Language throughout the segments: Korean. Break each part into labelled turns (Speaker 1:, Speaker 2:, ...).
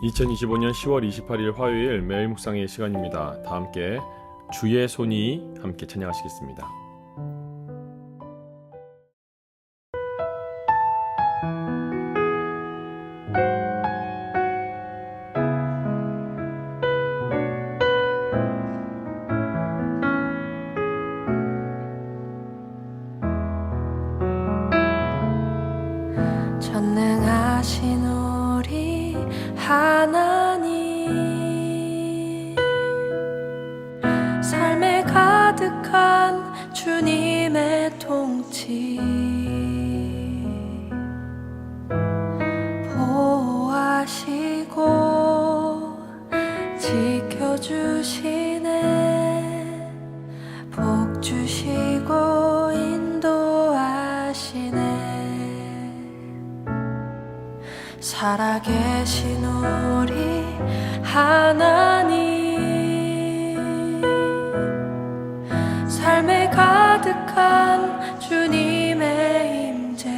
Speaker 1: 2025년 10월 28일 화요일 매일 묵상의 시간입니다. 다 함께 주의 손이 함께 찬양하시겠습니다.
Speaker 2: 전능하신 우리 하나님, 삶에 가득한 주님의 통치 보호하시고 지켜주시네, 복 주시고 인도하시네. 살아계신 우리 하나님, 삶에 가득한 주님의 임재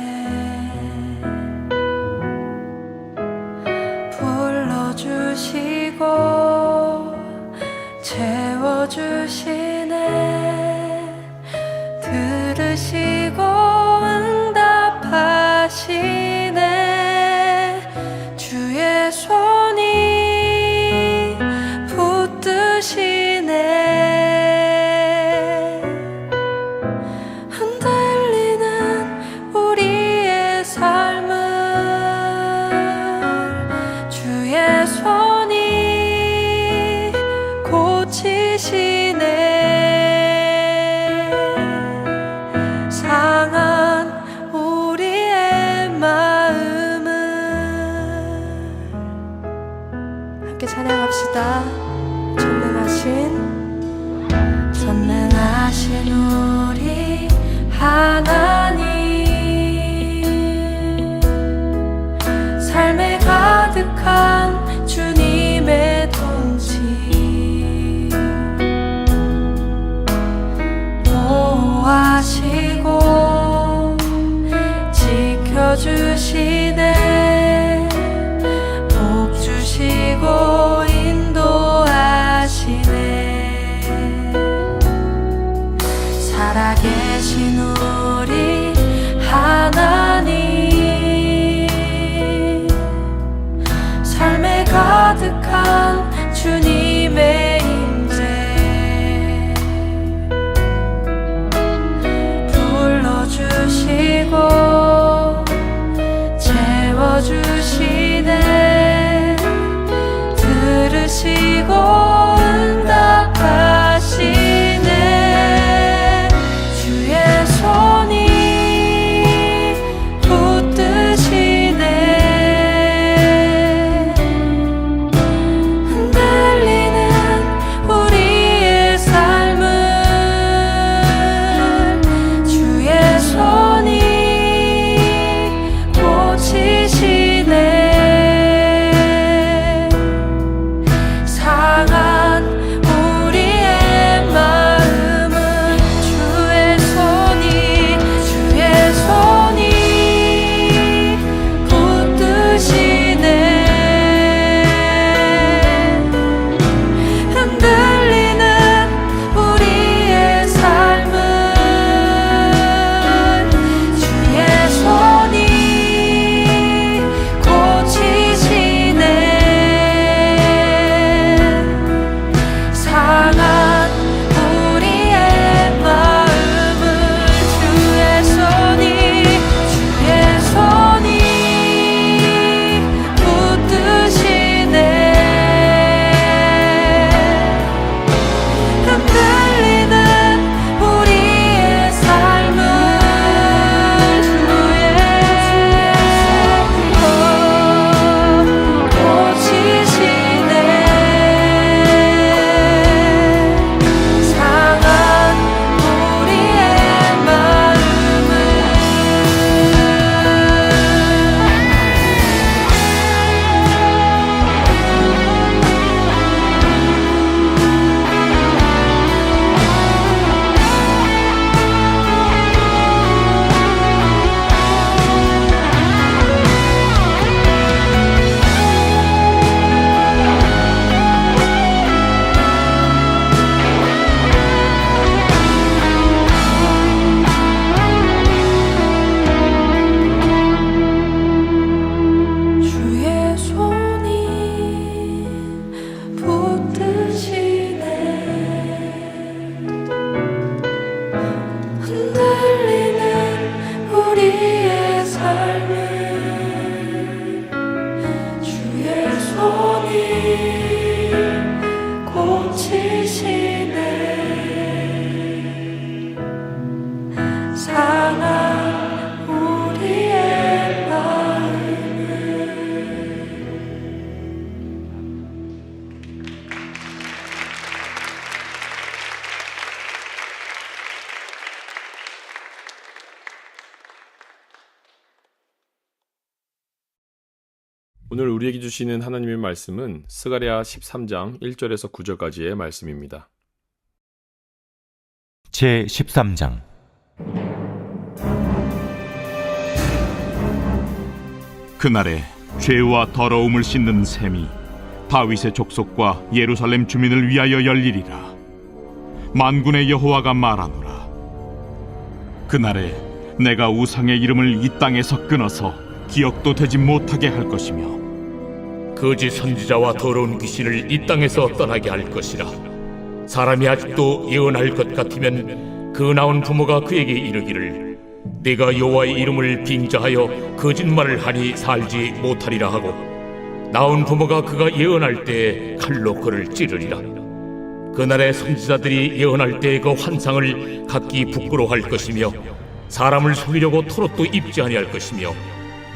Speaker 2: 불러주시고 채워주시네, 들으시고 응답하시네. 주의 손이 붙드시네, 흔들리는 우리의 삶을 주의 손이 고치시네. 상한 우리의 마음을 함께 찬양합시다. 전능하신 우리 하나님, 삶에 가득한 주님의 통치 보호하시고 지켜주시네, 복 주시고 인도하시네. 살아계신 우리 하나님, 삶에 가득한 주님의 임재 불러주시고 채워주시네, 들으시고 응답하시네. 주의 손이 붙드시네, 흔들리는
Speaker 1: 오늘 우리에게 주시는 하나님의 말씀은 스가랴 13장 1절에서 9절까지의 말씀입니다.
Speaker 3: 제 13장.
Speaker 4: 그날에 죄와 더러움을 씻는 셈이 다윗의 족속과 예루살렘 주민을 위하여 열리리라. 만군의 여호와가 말하노라. 그날에 내가 우상의 이름을 이 땅에서 끊어서 기억도 되지 못하게 할 것이며
Speaker 5: 거짓 선지자와 더러운 귀신을 이 땅에서 떠나게 할 것이라. 사람이 아직도 예언할 것 같으면 그 나온 부모가 그에게 이르기를 내가 여호와의 이름을 빙자하여 거짓말을 하니 살지 못하리라 하고, 나온 부모가 그가 예언할 때에 칼로 그를 찌르리라. 그날에 선지자들이 예언할 때에 그 환상을 각기 부끄러워할 것이며 사람을 속이려고 토롯도 입지 아니할 것이며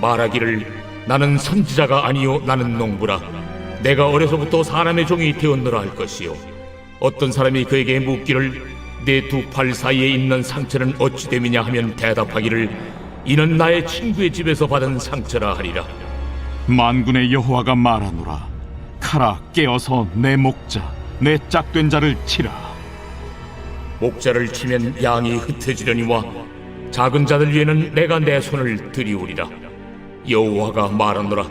Speaker 5: 말하기를 나는 선지자가 아니요 나는 농부라. 내가 어려서부터 사람의 종이 되었노라 할 것이요. 어떤 사람이 그에게 묻기를 내 두 팔 사이에 있는 상처는 어찌 됨이냐 하면 대답하기를 이는 나의 친구의 집에서 받은 상처라 하리라.
Speaker 4: 만군의 여호와가 말하노라. 가라, 깨어서 내 목자 내 짝된 자를 치라.
Speaker 5: 목자를 치면 양이 흩어지려니와 작은 자들 위에는 내가 내 손을 들이우리라. 여호와가 말하노라.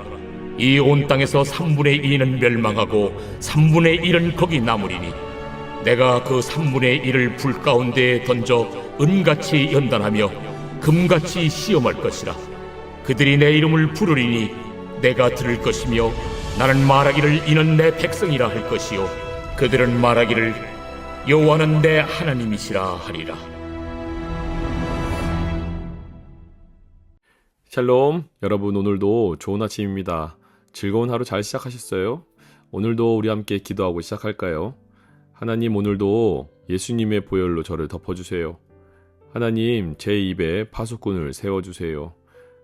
Speaker 5: 이 온 땅에서 3분의 2는 멸망하고 3분의 1은 거기 남으리니 내가 그 3분의 1을 불 가운데에 던져 은같이 연단하며 금같이 시험할 것이라. 그들이 내 이름을 부르리니 내가 들을 것이며 나는 말하기를 이는 내 백성이라 할 것이요 그들은 말하기를 여호와는 내 하나님이시라 하리라.
Speaker 1: 샬롬, 여러분 오늘도 좋은 아침입니다. 즐거운 하루 잘 시작하셨어요? 오늘도 우리 함께 기도하고 시작할까요? 하나님, 오늘도 예수님의 보혈로 저를 덮어주세요. 하나님, 제 입에 파수꾼을 세워주세요.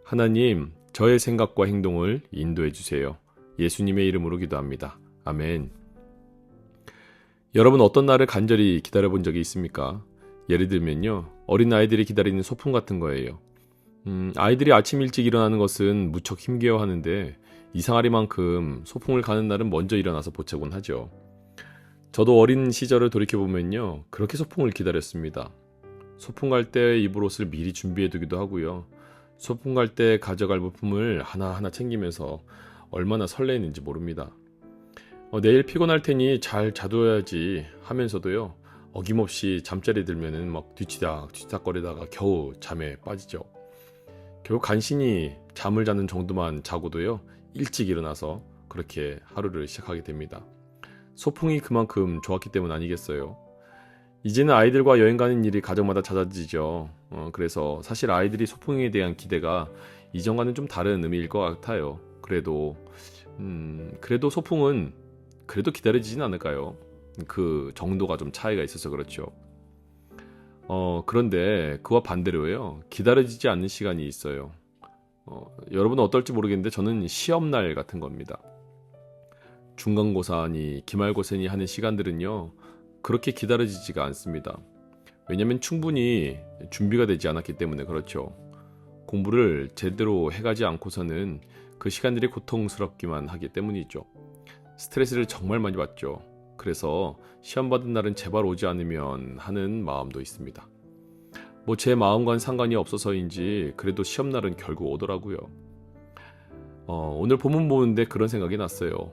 Speaker 1: 하나님, 저의 생각과 행동을 인도해주세요. 예수님의 이름으로 기도합니다. 아멘. 여러분, 어떤 날을 간절히 기다려본 적이 있습니까? 예를 들면요, 어린아이들이 기다리는 소풍 같은 거예요. 아이들이 아침 일찍 일어나는 것은 무척 힘겨워하는데 이상하리만큼 소풍을 가는 날은 먼저 일어나서 보채곤 하죠. 저도 어린 시절을 돌이켜보면요, 그렇게 소풍을 기다렸습니다. 소풍 갈 때 입을 옷을 미리 준비해두기도 하고요. 소풍 갈 때 가져갈 물품을 하나하나 챙기면서 얼마나 설레는지 모릅니다. 내일 피곤할 테니 잘 자둬야지 하면서도요, 어김없이 잠자리 들면은 막 뒤치닥거리다가 겨우 잠에 빠지죠. 결국 간신히 잠을 자는 정도만 자고도요, 일찍 일어나서 그렇게 하루를 시작하게 됩니다. 소풍이 그만큼 좋았기 때문 아니겠어요? 이제는 아이들과 여행 가는 일이 가정마다 잦아지죠. 그래서 사실 아이들이 소풍에 대한 기대가 이전과는 좀 다른 의미일 것 같아요. 그래도 소풍은 그래도 기다려지진 않을까요? 그 정도가 좀 차이가 있어서 그렇죠. 그런데 그와 반대로요, 기다려지지 않는 시간이 있어요. 여러분은 어떨지 모르겠는데 저는 시험날 같은 겁니다. 중간고사니 기말고사니 하는 시간들은요, 그렇게 기다려지지가 않습니다. 왜냐하면 충분히 준비가 되지 않았기 때문에 그렇죠. 공부를 제대로 해가지 않고서는 그 시간들이 고통스럽기만 하기 때문이죠. 스트레스를 정말 많이 받죠. 그래서 시험 받은 날은 제발 오지 않으면 하는 마음도 있습니다. 제 마음과는 상관이 없어서인지 그래도 시험날은 결국 오더라고요. 오늘 본문 보는데 그런 생각이 났어요.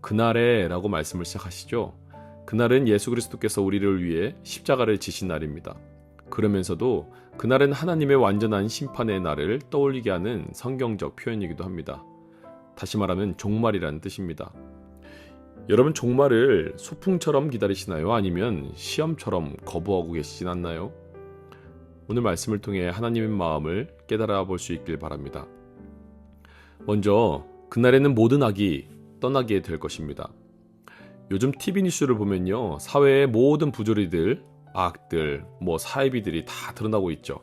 Speaker 1: 그날에 라고 말씀을 시작하시죠. 그날은 예수 그리스도께서 우리를 위해 십자가를 지신 날입니다. 그러면서도 그날은 하나님의 완전한 심판의 날을 떠올리게 하는 성경적 표현이기도 합니다. 다시 말하면 종말이라는 뜻입니다. 여러분, 종말을 소풍처럼 기다리시나요? 아니면 시험처럼 거부하고 계시진 않나요? 오늘 말씀을 통해 하나님의 마음을 깨달아 볼 수 있길 바랍니다. 먼저 그날에는 모든 악이 떠나게 될 것입니다. 요즘 TV 뉴스를 보면요, 사회의 모든 부조리들, 악들, 사이비들이 다 드러나고 있죠.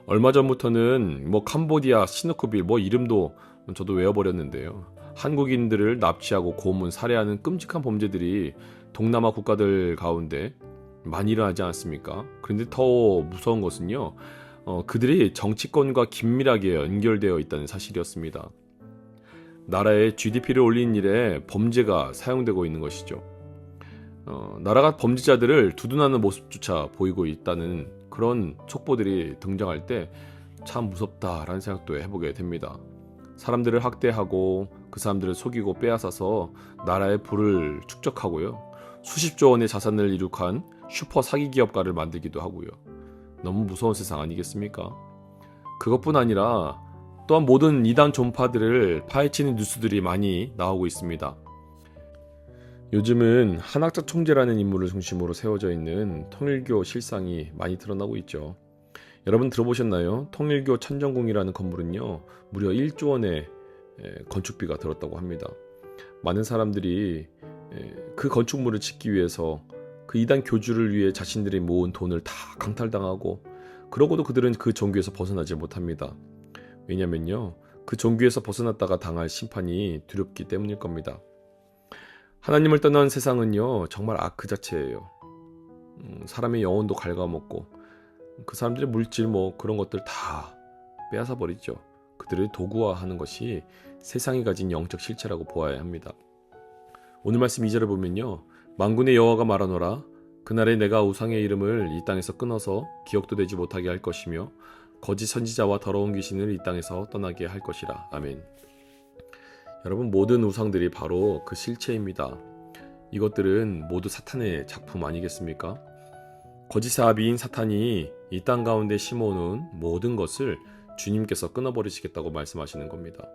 Speaker 1: 얼마 전부터는 캄보디아, 시누크빌 이름도 저도 외워버렸는데요. 한국인들을 납치하고 고문, 살해하는 끔찍한 범죄들이 동남아 국가들 가운데 많이 일어나지 않았습니까? 그런데 더 무서운 것은요, 그들이 정치권과 긴밀하게 연결되어 있다는 사실이었습니다. 나라의 GDP를 올리는 일에 범죄가 사용되고 있는 것이죠. 나라가 범죄자들을 두둔하는 모습조차 보이고 있다는 그런 촉보들이 등장할 때 참 무섭다라는 생각도 해보게 됩니다. 사람들을 학대하고 그 사람들을 속이고 빼앗아서 나라의 부를 축적하고요. 수십조 원의 자산을 이룩한 슈퍼 사기 기업가를 만들기도 하고요. 너무 무서운 세상 아니겠습니까? 그것뿐 아니라 또한 모든 이단 존파들을 파헤치는 뉴스들이 많이 나오고 있습니다. 요즘은 한학자 총재라는 인물을 중심으로 세워져 있는 통일교 실상이 많이 드러나고 있죠. 여러분 들어보셨나요? 통일교 천정궁이라는 건물은요, 무려 1조 원의 건축비가 들었다고 합니다. 많은 사람들이 그 건축물을 짓기 위해서 그 이단 교주를 위해 자신들이 모은 돈을 다 강탈당하고, 그러고도 그들은 그 종교에서 벗어나지 못합니다. 왜냐면요, 그 종교에서 벗어났다가 당할 심판이 두렵기 때문일 겁니다. 하나님을 떠난 세상은요, 정말 악 그 자체예요. 사람의 영혼도 갉아먹고 그 사람들의 물질 그런 것들 다 빼앗아 버리죠. 그들을 도구화하는 것이 세상이 가진 영적 실체라고 보아야 합니다. 오늘 말씀 2절을 보면요, 만군의 여호와가 말하노라. 그날에 내가 우상의 이름을 이 땅에서 끊어서 기억도 되지 못하게 할 것이며 거짓 선지자와 더러운 귀신을 이 땅에서 떠나게 할 것이라. 아멘. 여러분, 모든 우상들이 바로 그 실체입니다. 이것들은 모두 사탄의 작품 아니겠습니까? 거짓의 아비인 사탄이 이 땅 가운데 심어놓은 모든 것을 주님께서 끊어버리시겠다고 말씀하시는 겁니다.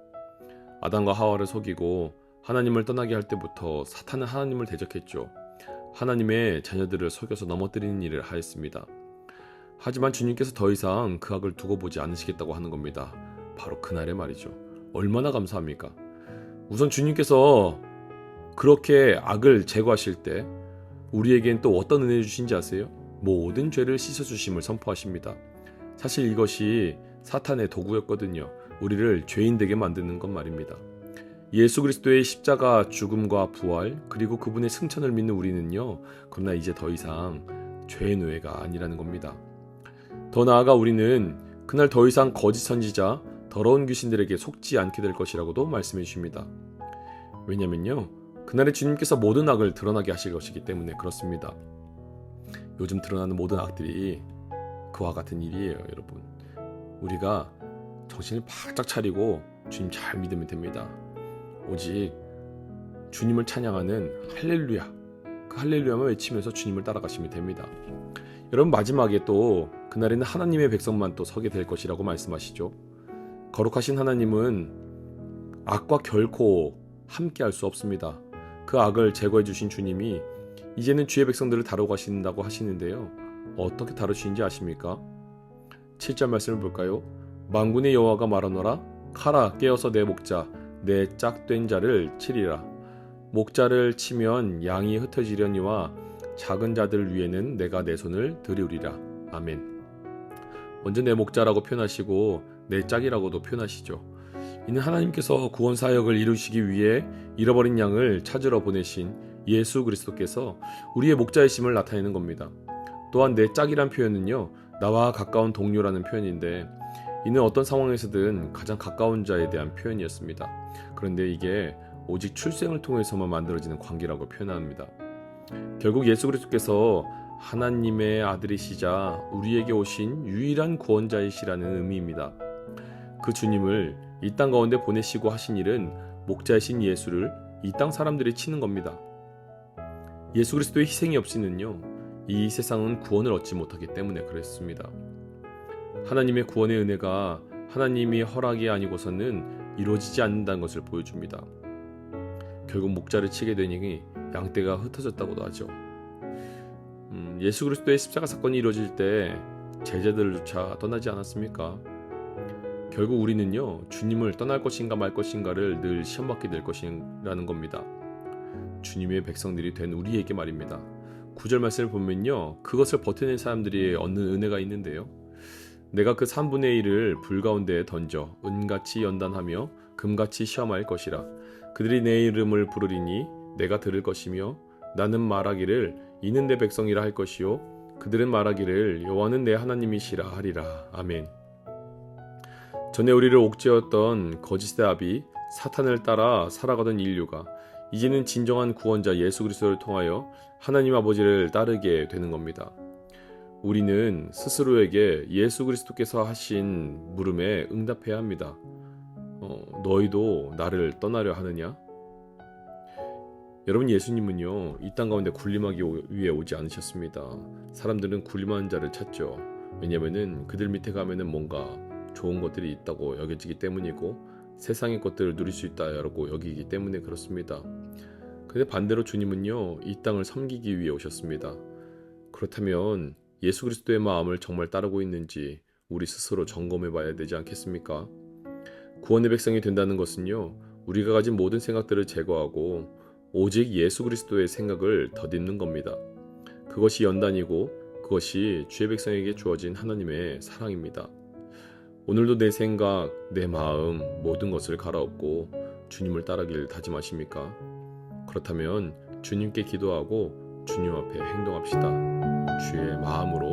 Speaker 1: 아담과 하와를 속이고 하나님을 떠나게 할 때부터 사탄은 하나님을 대적했죠. 하나님의 자녀들을 속여서 넘어뜨리는 일을 하였습니다. 하지만 주님께서 더 이상 그 악을 두고 보지 않으시겠다고 하는 겁니다. 바로 그날의 말이죠. 얼마나 감사합니까? 우선 주님께서 그렇게 악을 제거하실 때 우리에겐 또 어떤 은혜를 주신지 아세요? 모든 죄를 씻어주심을 선포하십니다. 사실 이것이 사탄의 도구였거든요. 우리를 죄인 되게 만드는 것 말입니다. 예수 그리스도의 십자가 죽음과 부활, 그리고 그분의 승천을 믿는 우리는요, 그러나 이제 더 이상 죄의 노예가 아니라는 겁니다. 더 나아가 우리는 그날 더 이상 거짓 선지자, 더러운 귀신들에게 속지 않게 될 것이라고도 말씀해 주십니다. 왜냐면요, 그날에 주님께서 모든 악을 드러나게 하실 것이기 때문에 그렇습니다. 요즘 드러나는 모든 악들이 그와 같은 일이에요, 여러분. 우리가 정신을 바짝 차리고 주님 잘 믿으면 됩니다. 오직 주님을 찬양하는 할렐루야, 그 할렐루야만 외치면서 주님을 따라가시면 됩니다. 여러분, 마지막에 또 그날에는 하나님의 백성만 또 서게 될 것이라고 말씀하시죠. 거룩하신 하나님은 악과 결코 함께 할 수 없습니다. 그 악을 제거해 주신 주님이 이제는 주의 백성들을 다루고 가신다고 하시는데요, 어떻게 다루시는지 아십니까? 7절 말씀을 볼까요? 만군의 여호와가 말하노라. 카라, 깨어서 내 목자, 내 짝된 자를 치리라. 목자를 치면 양이 흩어지려니와 작은 자들 위에는 내가 내 손을 들이우리라. 아멘. 먼저 내 목자라고 표현하시고 내 짝이라고도 표현하시죠. 이는 하나님께서 구원 사역을 이루시기 위해 잃어버린 양을 찾으러 보내신 예수 그리스도께서 우리의 목자이심을 나타내는 겁니다. 또한 내 짝이란 표현은요, 나와 가까운 동료라는 표현인데, 이는 어떤 상황에서든 가장 가까운 자에 대한 표현이었습니다. 그런데 이게 오직 출생을 통해서만 만들어지는 관계라고 표현합니다. 결국 예수 그리스도께서 하나님의 아들이시자 우리에게 오신 유일한 구원자이시라는 의미입니다. 그 주님을 이 땅 가운데 보내시고 하신 일은 목자이신 예수를 이 땅 사람들이 치는 겁니다. 예수 그리스도의 희생이 없이는요, 이 세상은 구원을 얻지 못하기 때문에 그랬습니다. 하나님의 구원의 은혜가 하나님이 허락이 아니고서는 이루어지지 않는다는 것을 보여줍니다. 결국 목자를 치게 되니 양떼가 흩어졌다고도 하죠. 예수 그리스도의 십자가 사건이 이루어질 때 제자들조차 떠나지 않았습니까? 결국 우리는요, 주님을 떠날 것인가 말 것인가를 늘 시험받게 될 것이라는 겁니다. 주님의 백성들이 된 우리에게 말입니다. 9절 말씀을 보면요, 그것을 버텨낸 사람들이 얻는 은혜가 있는데요, 내가 그 3분의 1을 불 가운데에 던져 은같이 연단하며 금같이 시험할 것이라. 그들이 내 이름을 부르리니 내가 들을 것이며 나는 말하기를 이는 내 백성이라 할 것이요 그들은 말하기를 여호와는 내 하나님이시라 하리라. 아멘. 전에 우리를 옥죄었던 거짓의 아비 사탄을 따라 살아가던 인류가 이제는 진정한 구원자 예수 그리스도를 통하여 하나님 아버지를 따르게 되는 겁니다. 우리는 스스로에게 예수 그리스도께서 하신 물음에 응답해야 합니다. 너희도 나를 떠나려 하느냐? 여러분, 예수님은요, 이 땅 가운데 군림하기 위해 오지 않으셨습니다. 사람들은 군림하는 자를 찾죠. 왜냐면은 그들 밑에 가면은 뭔가 좋은 것들이 있다고 여겨지기 때문이고 세상의 것들을 누릴 수 있다라고 여기기 때문에 그렇습니다. 근데 반대로 주님은요, 이 땅을 섬기기 위해 오셨습니다. 그렇다면 예수 그리스도의 마음을 정말 따르고 있는지 우리 스스로 점검해 봐야 되지 않겠습니까? 구원의 백성이 된다는 것은요, 우리가 가진 모든 생각들을 제거하고 오직 예수 그리스도의 생각을 덧입는 겁니다. 그것이 연단이고 그것이 주의 백성에게 주어진 하나님의 사랑입니다. 오늘도 내 생각, 내 마음 모든 것을 갈아엎고 주님을 따르길 다짐하십니까? 그렇다면 주님께 기도하고 주님 앞에 행동합시다. 주의 마음으로